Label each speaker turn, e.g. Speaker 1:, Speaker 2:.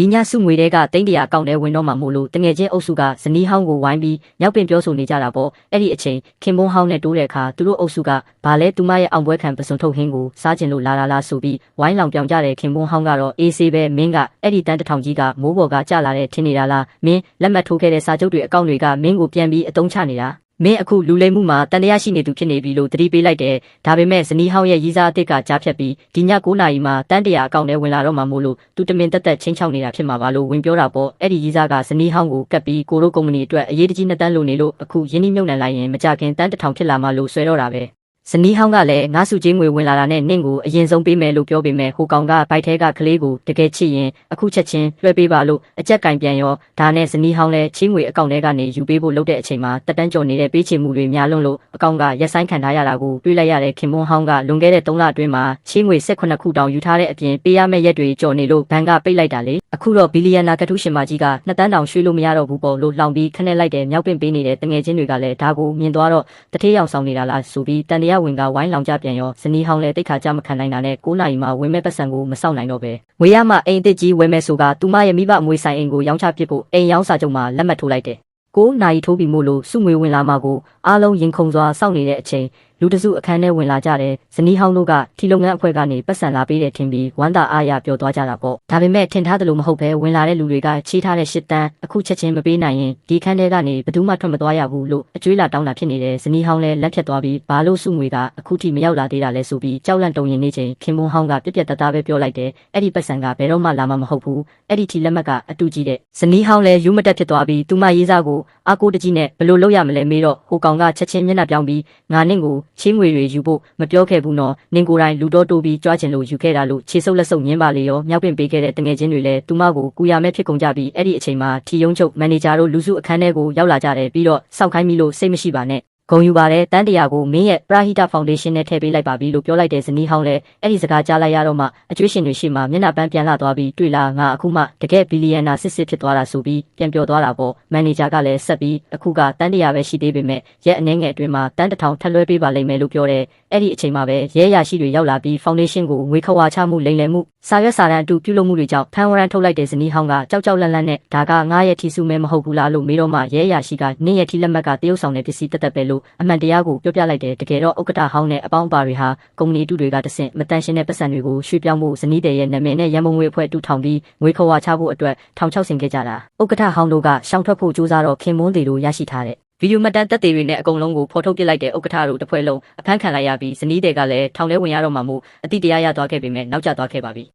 Speaker 1: ဒီညစုငွေတွေကတိန့်တရာအကောင့်ထဲဝင်တော့မှမို့လို့တငယ်ချင်းအုပ်စုကဇနီးဟောင်းကိုဝိုင်းပြီးရောက်ပင်ပြောဆိုနေကြတာပေါ့အဲ့ဒီအချိန်ခင်ပွန်းဟောင်းနဲ့တိုးတဲ့အခါသူတို့အုပ်စုကဘာလဲသူမရဲ့အောင်ပွဲခံပစွန်ထုတ်ဟင်းကိုစားကျင်လို့လာလားဆိုပြီးဝိုင်းလောင်ပြောင်ကြတဲ့ခင်ပွန်းဟောင်းကတော့အေးဆေးပဲမင်းကအဲ့ဒီတန်းတထောင်ကြီးကမိုးပေါ်ကကြလာတဲ့ထင်းနေတာလားမင်းလက်မှတ်ထိုးခဲ့တဲ့စာချုပ်တွေအကောင့်တွေကမင်းကိုပြန်ပြီးအတုံးချနေတာမင်းအခုလူလိမ်မှုမှာတန်တရားရှိနေသူဖြစ်နေပြီလို့သတိပေးလိုက်တယ်ဒါပေမဲ့ဇနီးဟောင်းရဲ့ရီးစားအစ်စ်ကကြားဖြတ်ပြီးဒီည9 နာရီမှာတန်တရားအကောင့်ထဲဝင်လာတော့မှမို့လို့သူတမင်တက်တက်ချင်းချောက်နေတာဖြစ်မှာပါလို့ဝင်ပြောတာပေါ့အဲ့ဒီရီးစားကဇနီးဟောင်းကိုကပ်ပြီးကိုတို့ကုမ္ပဏီအတွက်အရေးတကြီး2 တန်းလိုနေလို့အခုရင်းနှီးမြှုပ်နှံလိုက်ရင်မကြခင်တန်း1000ဖြစ်လာမှလို့ဆွဲတော့တာပဲဇနီးဟောင်းကလည်းငါစုချင်းငွေဝင်လာတာနဲ့နင့်ကိုအရင်ဆုံးပေးမယ်လို့ပြောပေမဲ့ဟိုကောင်ကဘိုက်ထဲကကလေးကိုတကယ်ချစ်ရင်အခုချက်ချင်းလွှဲပေးပါလို့အကြက်ကင်ပြန်ရောဒါနဲ့ဇနီးဟောင်းလည်းချင်းငွေအကောင့်ထဲကနေယူပေးဖို့လုပ်တဲ့အချိန်မှာတက်တန်းကျော်နေတဲ့ပေးချေမှုတွေများလွန်းလို့အကောင့်ကရက်ဆိုင်ခံထားရတာကိုတွေးလိုက်ရတဲ့ခင်ပွန်းဟောင်းကလွန်ခဲ့တဲ့3 လအတွင်းမှာချင်းငွေ18 ခုတောင်ယူထားတဲ့အပြင်ပေးရမယ့်ရက်တွေကျော်နေလို့ဘဏ်ကပိတ်လိုက်တာလေအခုတော့ဘီလီယံနာကထုရှင်မကြီးက2 တန်းတောင်ရွှေ့လို့မရတော့ဘူးပေါ့လို့လောင်ပြီးခနဲ့လိုက်တဲ့မြောက်ပင်ပေးနေတဲ့တငယ်ချင်းတွေကလည်းဒါကိုမြင်သွားတော့တထေးရောင်ဆောင်နေတာလားဆိုပြီးတန်တရားဝင်ကဝိုင်းလောင်ကြပြန်ရောဇနီးဟောင်းလည်းတိတ်ခါကြမခံနိုင်တာနဲ့9 နာရီမှဝင်မဲ့ပတ်စံကိုမစောင့်နိုင်တော့ပဲငွေရမှအိမ်အစ်ကြီးဝယ်မဲ့ဆိုကသူမရဲ့မိဘအမွေဆိုင်အိမ်ကိုရောင်းချပစ်ဖို့အိမ်ရောင်းစာချုပ်မှာလက်မှတ်ထိုးလိုက်တယ်9 နာရီထိုးပြီးမို့လို့စုငွေဝင်လာမှကိုအားလုံးရင်ခုန်စွာစောင့်နေတဲ့အချိန်လူတစုအခန်းထဲဝင်လာကြတယ်ဇနီးဟောင်းတို့ကထီလုပ်ငန်းအဖွဲ့ကနေပတ်စံလာပေးတဲ့ထင်ပြီးဝမ်းသာအားရပျော်သွားကြတာပေါ့ဒါပေမဲ့ထင်ထားသလိုမဟုတ်ဘဲဝင်လာတဲ့လူတွေကချေးထားတဲ့8 တန်းအခုချက်ချင်းမပေးနိုင်ရင်ဒီခန်းထဲကနေဘယ်သူမှထွက်မသွားရဘူးလို့အကျွေးလာတောင်းတာဖြစ်နေတယ်ဇနီးဟောင်းလည်းလက်ဖြတ်သွားပြီးဘာလို့စုငွေကအခုထိမရောက်လာသေးတာလဲဆိုပြီးကြောက်လန့်တုန်ရင်နေချိန်ခင်ပွန်းဟောင်းကပြက်ပြက်တသားပဲပြောလိုက်တယ်အဲ့ဒီပတ်စံကဘယ်တော့မှလာမှမဟုတ်ဘူးအဲ့ဒီထီလက်မှတ်ကအတူကြီးတဲ့ဇနီးဟောင်းလည်းယူမတက်ဖြစ်သွားပြီးသူမရေးစားကိုအာကိုတကြီးနဲ့ဘယ်လိုလုပ်ရမလဲမေးတော့ဟိုကောင်ကချက်ချင်းမျက်နှာပြောင်းပြီးငါနင့်ကိုချင်းငွေတွေယူဖို့မပြောခဲ့ဘူးနော်နင်ကိုယ်တိုင်လူတော့တိုးပြီးကြွားချင်လို့ယူခဲ့တာလို့ခြေဆုပ်လက်ဆုပ်ညင်းပါလေရောမြောက်ပင်ပေးခဲ့တဲ့တငယ်ချင်းတွေလည်းသူမကိုကူရမဲ့ဖြစ်ကုန်ကြပြီးအဲ့ဒီအချိန်မှာထီယုံချုပ်မန်နေဂျာတို့လူစုအခန်းထဲကိုရောက်လာကြတယ်ပြီးတော့စောက်ခိုင်းပြီလို့စိတ်မရှိပါနဲ့ဂုံယူပါတယ်တန်းတရာကိုမင်းရဲ့ပရာဟိတဖောင်ဒေးရှင်းနဲ့ထည့်ပေးလိုက်ပါပြီလို့ပြောလိုက်တဲ့ဇနီးဟောင်းလည်းအဲ့ဒီစကားကြားလိုက်ရတော့မှအကျွေးရှင်တွေရှိမှမျက်နှာပန်းပြန်လာသွားပြီးတွေ့လားငါအခုမှတကယ်ဘီလီယံနာစစ်ဖြစ်သွားတာဆိုပြီးပြန်ပြောသွားတာပေါ့မန်နေဂျာကလည်းဆက်ပြီးအခုကတန်းတရာပဲရှိသေးပေမဲ့ရက်အနည်းငယ်အတွင်းမှာတန်း1000ထပ်လွှဲပေးပါလိမ့်မယ်လို့ပြောတယ်အဲ့ဒီအချိန်မှာပဲရဲရရှိတွေရောက်လာပြီးဖောင်ဒေးရှင်းကိုငွေခွာချမှုလိမ်လည်မှုစာရွက်စာတမ်းအတူပြုလုပ်မှုတွေကြောင့်ဖမ်းဝရမ်းထုတ်လိုက်တဲ့ဇနီးဟောင်းကကြောက်လန့်နဲ့ဒါကငါရဲ့ထီစုမဲမဟုတ်ဘူးလားလို့မေးတော့မှရဲရရှိကနင့်ရဲ့ထီလက်မှတ်ကတရုတ်ဆောင်တဲ့ပစ္စည်းတက်ပဲလို့အမှန်တရားကိုပြောပြလိုက်တယ်တကယ်တော့ဥက္ကဋ္ဌဟောင်းနဲ့အပေါင်းအပါတွေဟာကုမ္ပဏီတူတွေကတဆင့်မတန်ရှင်းတဲ့ပတ်စံတွေကိုရွှေ့ပြောင်းဖို့ဇနီးတဲ့ရဲ့နာမည်နဲ့ရန်ပုံငွေအဖွဲ့တူထောင်ပြီးငွေခွာချဖို့အတွက်ထောင်ချောက်ဆင်ခဲ့ကြတာဥက္ကဋ္ဌဟောင်းတို့ကရှောင်ထွက်ဖို့ကြိုးစားတော့ခင်မွန်းတွေတို့ရရှိထားတဲ့ဗီဒီယိုမှတ်တမ်းသက်သေတွေနဲ့အကုန်လုံးကိုဖော်ထုတ်ပစ်လိုက်တဲ့ဥက္ကဋ္ဌတို့တစ်ဖွဲ့လုံးအဖမ်းခံလိုက်ရပြီးဇနီးတွေကလည်းထောင်ထဲဝင်ရတော့မှမို့အတိတရားရသွားခဲ့ပေမဲ့နောက်ကျသွားခဲ့ပါပြီ